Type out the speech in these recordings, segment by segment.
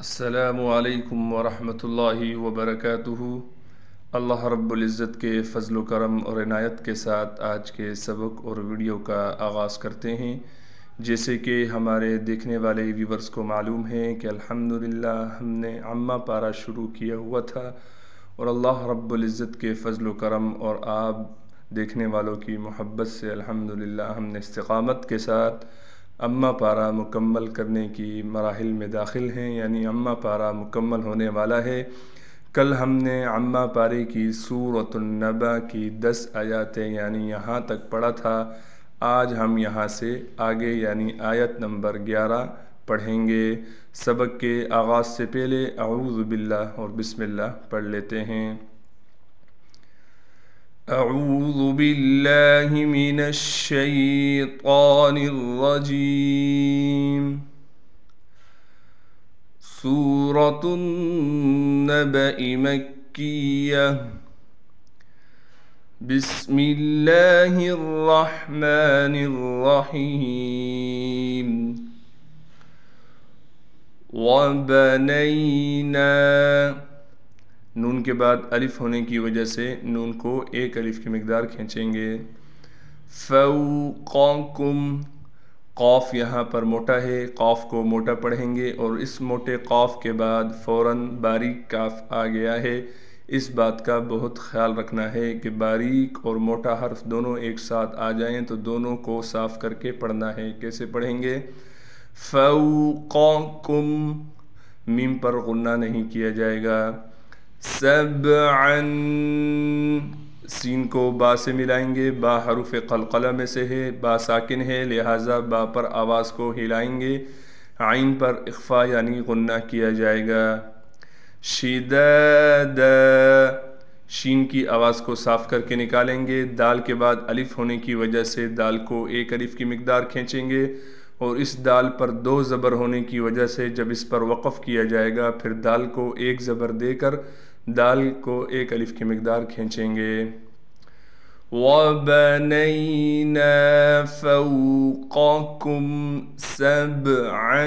السلام علیکم ورحمۃ اللہ وبرکاتہ۔ اللہ رب العزت کے فضل و کرم اور عنایت کے ساتھ آج کے سبق اور ویڈیو کا آغاز کرتے ہیں۔ جیسے کہ ہمارے دیکھنے والے ویورز کو معلوم ہے کہ الحمدللہ ہم نے عامہ پارہ شروع کیا ہوا تھا، اور اللہ رب العزت کے فضل و کرم اور آپ دیکھنے والوں کی محبت سے الحمدللہ ہم نے استقامت کے ساتھ عامہ پارہ مکمل کرنے کی مراحل میں داخل ہیں، یعنی عامہ پارہ مکمل ہونے والا ہے۔ کل ہم نے عامہ پارے کی سورۃ النبأ کی 10 آیاتیں یعنی یہاں تک پڑھا تھا۔ آج ہم یہاں سے آگے یعنی آیت نمبر 11 پڑھیں گے۔ سبق کے آغاز سے پہلے اعوذ باللہ اور بسم اللہ پڑھ لیتے ہیں۔ اعوذ باللہ من الشیطان الرجیم۔ سورۃ النبأ مکیہ۔ بسم اللہ الرحمن الرحیم۔ وَبَنَيْنَا، نون کے بعد الف ہونے کی وجہ سے نون کو ایک الف کی مقدار کھینچیں گے۔ فَوْقَكُمْ، قاف یہاں پر موٹا ہے، قاف کو موٹا پڑھیں گے، اور اس موٹے قاف کے بعد فوراً باریک کاف آ گیا ہے۔ اس بات کا بہت خیال رکھنا ہے کہ باریک اور موٹا حرف دونوں ایک ساتھ آ جائیں تو دونوں کو صاف کر کے پڑھنا ہے۔ کیسے پڑھیں گے؟ فَوْقَكُمْ، میم پر غنہ نہیں کیا جائے گا۔ سَبْعًا، سین کو با سے ملائیں گے، با حروف قلقلہ میں سے ہے، با ساکن ہے لہٰذا با پر آواز کو ہلائیں گے، عین پر اخفا یعنی غنہ کیا جائے گا۔ شِدَادًا، شین کی آواز کو صاف کر کے نکالیں گے، دال کے بعد الف ہونے کی وجہ سے دال کو ایک الف کی مقدار کھینچیں گے، اور اس دال پر 2 زبر ہونے کی وجہ سے جب اس پر وقف کیا جائے گا پھر دال کو ایک زبر دے کر دال کو ایک الف کی مقدار کھینچیں گے۔ وَبَنَيْنَا فَوْقَكُمْ سَبْعًا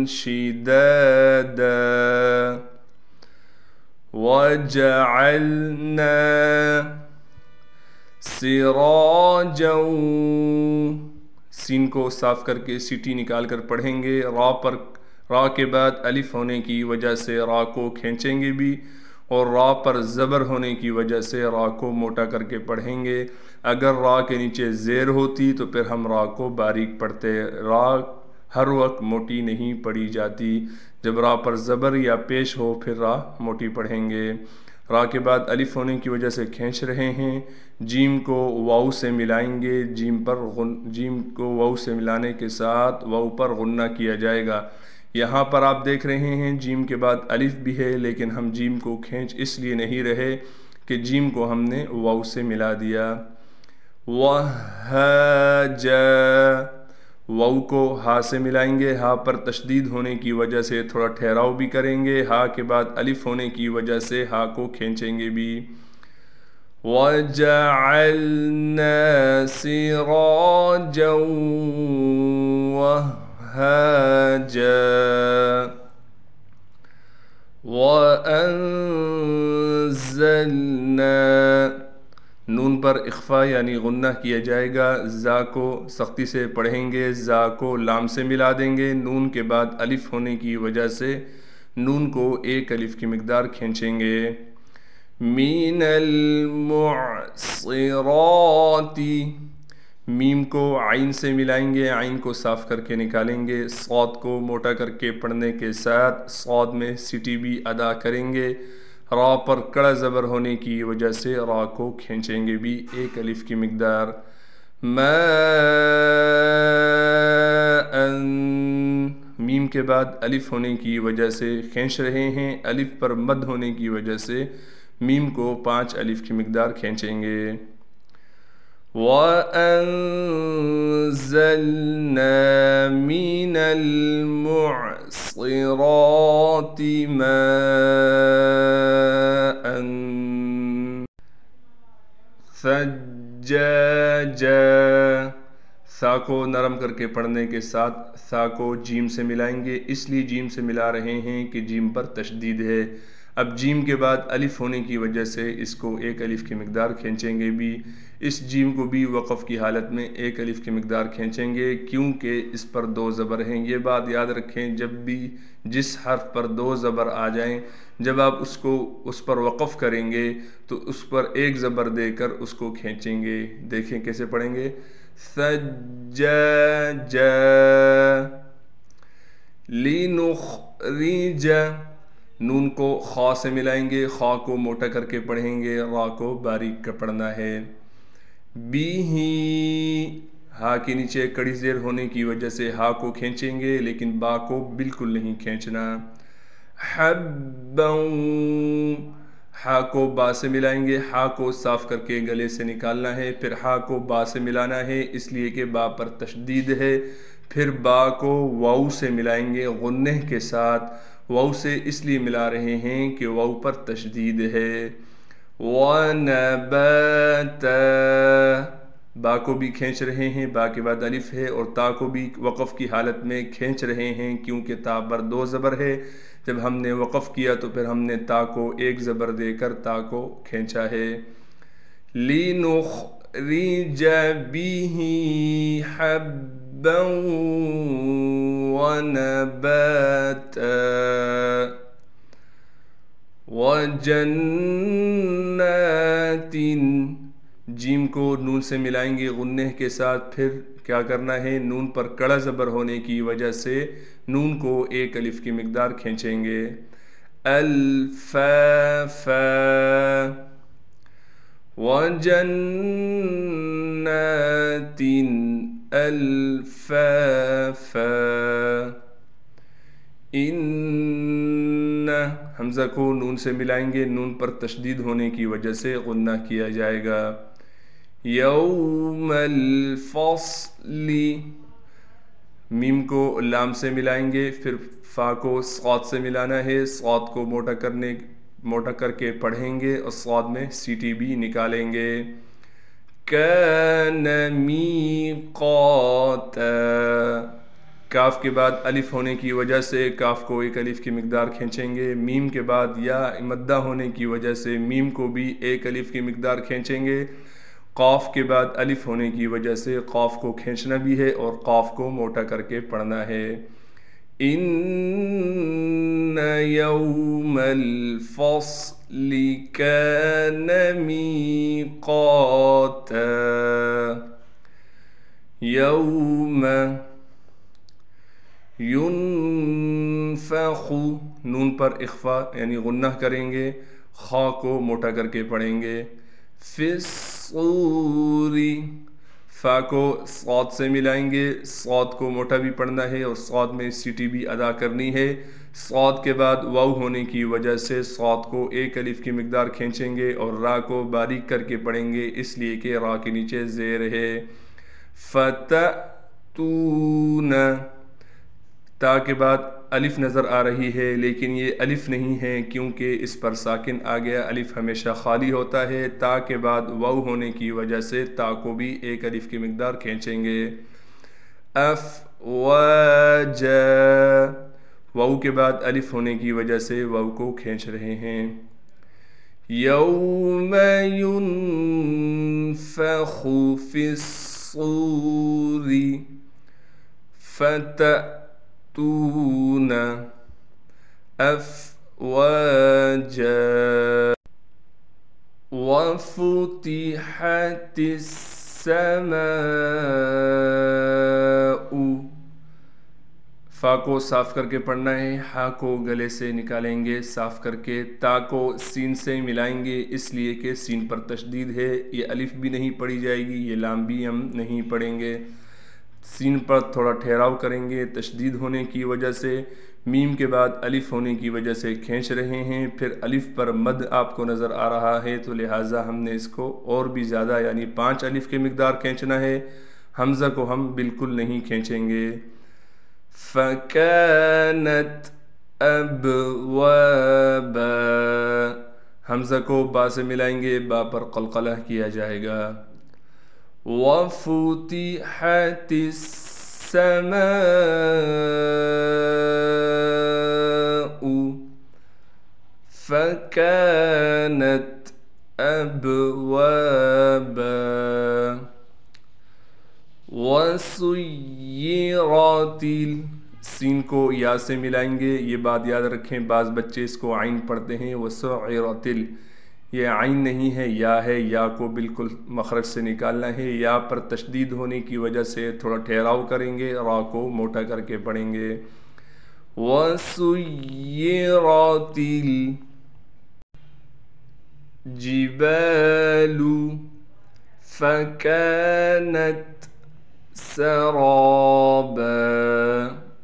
شِدَادًا وَجَعَلْنَا سِرَاجًا، سین کو صاف کر کے سیٹی نکال کر پڑھیں گے، را کے بعد الف ہونے کی وجہ سے را کو کھینچیں گے بھی، اور را پر زبر ہونے کی وجہ سے را کو موٹا کر کے پڑھیں گے۔ اگر را کے نیچے زیر ہوتی تو پھر ہم را کو باریک پڑھتے، را ہر وقت موٹی نہیں پڑھی جاتی، جب را پر زبر یا پیش ہو پھر را موٹی پڑھیں گے۔ را کے بعد الف ہونے کی وجہ سے کھینچ رہے ہیں، جیم کو واو سے ملائیں گے، جیم کو واو سے ملانے کے ساتھ واو پر غنہ کیا جائے گا۔ یہاں پر آپ دیکھ رہے ہیں جیم کے بعد الف بھی ہے، لیکن ہم جیم کو کھینچ اس لیے نہیں رہے کہ جیم کو ہم نے واو سے ملا دیا۔ وَهَاجَا، واو کو ہا سے ملائیں گے، ہا پر تشدید ہونے کی وجہ سے تھوڑا ٹھہراؤ بھی کریں گے، ہا کے بعد الف ہونے کی وجہ سے ہا کو کھینچیں گے بھی۔ وَجَعَلْنَا سِرَاجًا وَهَّاجًا وَأَنزَلْنَا، نون پر اخفا یعنی غنہ کیا جائے گا، زا کو سختی سے پڑھیں گے، زا کو لام سے ملا دیں گے، نون کے بعد الف ہونے کی وجہ سے نون کو ایک الف کی مقدار کھینچیں گے۔ مِنَ الْمُعْصِرَاتِ، میم کو عین سے ملائیں گے، عین کو صاف کر کے نکالیں گے، صاد کو موٹا کر کے پڑھنے کے ساتھ صاد میں سٹی بھی ادا کریں گے، را پر کڑا زبر ہونے کی وجہ سے را کو کھینچیں گے بھی ایک الف کی مقدار۔ مَاءً، میم کے بعد الف ہونے کی وجہ سے کھینچ رہے ہیں، الف پر مد ہونے کی وجہ سے میم کو 5 الف کی مقدار کھینچیں گے۔ وَأَنزَلْنَا مِنَ الْمُعْصِرَاتِ مَاءً ثَجَّاجًا، ثا کو نرم کر کے پڑھنے کے ساتھ ثا کو جیم سے ملائیں گے، اس لیے جیم سے ملا رہے ہیں کہ جیم پر تشدید ہے۔ اب جیم کے بعد الف ہونے کی وجہ سے اس کو ایک الف کی مقدار کھینچیں گے بھی، اس جیم کو بھی وقف کی حالت میں ایک الف کی مقدار کھینچیں گے، کیونکہ اس پر دو زبر ہیں۔ یہ بات یاد رکھیں، جب بھی جس حرف پر دو زبر آ جائیں، جب آپ اس پر وقف کریں گے تو اس پر ایک زبر دے کر اس کو کھینچیں گے۔ دیکھیں کیسے پڑھیں گے، سجج لنخرج، نون کو خا سے ملائیں گے، خا کو موٹا کر کے پڑھیں گے، را کو باریک کا پڑھنا ہے۔ بیہی، ہا کے نیچے کڑی زیر ہونے کی وجہ سے ہا کو کھینچیں گے لیکن با کو بالکل نہیں کھینچنا۔ حبا، ہا کو با سے ملائیں گے، ہا کو صاف کر کے گلے سے نکالنا ہے، پھر ہا کو با سے ملانا ہے اس لیے کہ با پر تشدید ہے، پھر با کو واو سے ملائیں گے غنہ کے ساتھ، واو سے اس لیے ملا رہے ہیں کہ واو پر تشدید ہے۔ وَنَبَاتَ، با کو بھی کھینچ رہے ہیں، با کے بعد الف ہے، اور تا کو بھی وقف کی حالت میں کھینچ رہے ہیں کیونکہ تا پر دو زبر ہے۔ جب ہم نے وقف کیا تو پھر ہم نے تا کو ایک زبر دے کر تا کو کھینچا ہے۔ لِنُخْرِجَ بِهِ حَبًّا وَنَبَاتًا وَجَنَّاتٍ، جیم کو نون سے ملائیں گے غنہ کے ساتھ، پھر کیا کرنا ہے، نون پر کڑا زبر ہونے کی وجہ سے نون کو ایک الف کی مقدار کھینچیں گے۔ الفافا وجنات الفافا، ان، حمزہ کو نون سے ملائیں گے، نون پر تشدید ہونے کی وجہ سے غنہ کیا جائے گا۔ یوم الفصل، میم کو لام سے ملائیں گے، پھر فا کو صاد سے ملانا ہے، صاد کو موٹا کر کے پڑھیں گے اور صاد میں سی ٹی بھی نکالیں گے۔ کان میقاتا، کاف کے بعد الف ہونے کی وجہ سے کاف کو ایک الف کی مقدار کھینچیں گے، میم کے بعد یا مدہ ہونے کی وجہ سے میم کو بھی ایک الف کی مقدار کھینچیں گے، قاف کے بعد الف ہونے کی وجہ سے قاف کو کھینچنا بھی ہے اور قاف کو موٹا کر کے پڑھنا ہے۔ ان یوم الفصل کان میقاتا، یوم ینفخ، نون پر اخفا یعنی غنہ کریں گے، خا کو موٹا کر کے پڑھیں گے۔ فی الصور، فا کو صاد سے ملائیں گے، صاد کو موٹا بھی پڑھنا ہے اور صاد میں سی ٹی بھی ادا کرنی ہے۔ صاد کے بعد واو ہونے کی وجہ سے صاد کو ایک الف کی مقدار کھینچیں گے اور را کو باریک کر کے پڑھیں گے اس لیے کہ را کے نیچے زیر ہے۔ فتأتون، تا کے بعد الف نظر آ رہی ہے لیکن یہ الف نہیں ہے کیونکہ اس پر ساکن آ گیا، الف ہمیشہ خالی ہوتا ہے۔ تا کے بعد واو ہونے کی وجہ سے تا کو بھی ایک الف کی مقدار کھینچیں گے۔ افواجا، واو کے بعد الف ہونے کی وجہ سے واو کو کھینچ رہے ہیں۔ یوم ینفخ فی الصور فتأتون افواجا وفتحت السماء، فا کو صاف کر کے پڑھنا ہے، ہا کو گلے سے نکالیں گے صاف کر کے، تا کو سین سے ملائیں گے اس لیے کہ سین پر تشدید ہے، یہ الف بھی نہیں پڑھی جائے گی، یہ لام بھی ہم نہیں پڑھیں گے، سین پر تھوڑا ٹھہراؤ کریں گے تشدید ہونے کی وجہ سے۔ میم کے بعد الف ہونے کی وجہ سے کھینچ رہے ہیں، پھر الف پر مد آپ کو نظر آ رہا ہے تو لہٰذا ہم نے اس کو اور بھی زیادہ یعنی 5 الف کی مقدار کھینچنا ہے، حمزہ کو ہم بالکل نہیں کھینچیں گے۔ فَكَانَتْ أَبْوَابًا، حمزہ کو با سے ملائیں گے، با پر قلقلہ کیا جائے گا۔ وفتحت السماء فكانت أبوابا وسيرت سین کو یا سے ملائیں گے، یہ بات یاد رکھیں، بعض بچے اس کو عین پڑھتے ہیں، وسعرت یہ عین نہیں ہے، یا ہے، یا کو بالکل مخرج سے نکالنا ہے، یا پر تشدید ہونے کی وجہ سے تھوڑا ٹھہراؤ کریں گے، را کو موٹا کر کے پڑھیں گے۔ وسيرت الجبال فكانت سرابا،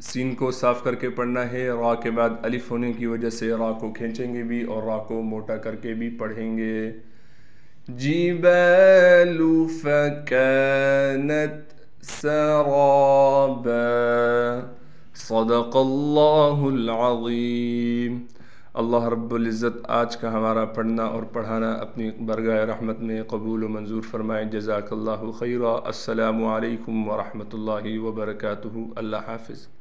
سین کو صاف کر کے پڑھنا ہے، را کے بعد الف ہونے کی وجہ سے را کو کھینچیں گے بھی اور را کو موٹا کر کے بھی پڑھیں گے۔ جبال فكانت سرابا، صدق اللہ العظیم۔ اللہ رب العزت آج کا ہمارا پڑھنا اور پڑھانا اپنی برگاہ رحمت میں قبول و منظور فرمائے۔ جزاک اللہ خیرا۔ السلام علیکم ورحمۃ اللہ وبرکاتہ۔ اللہ حافظ۔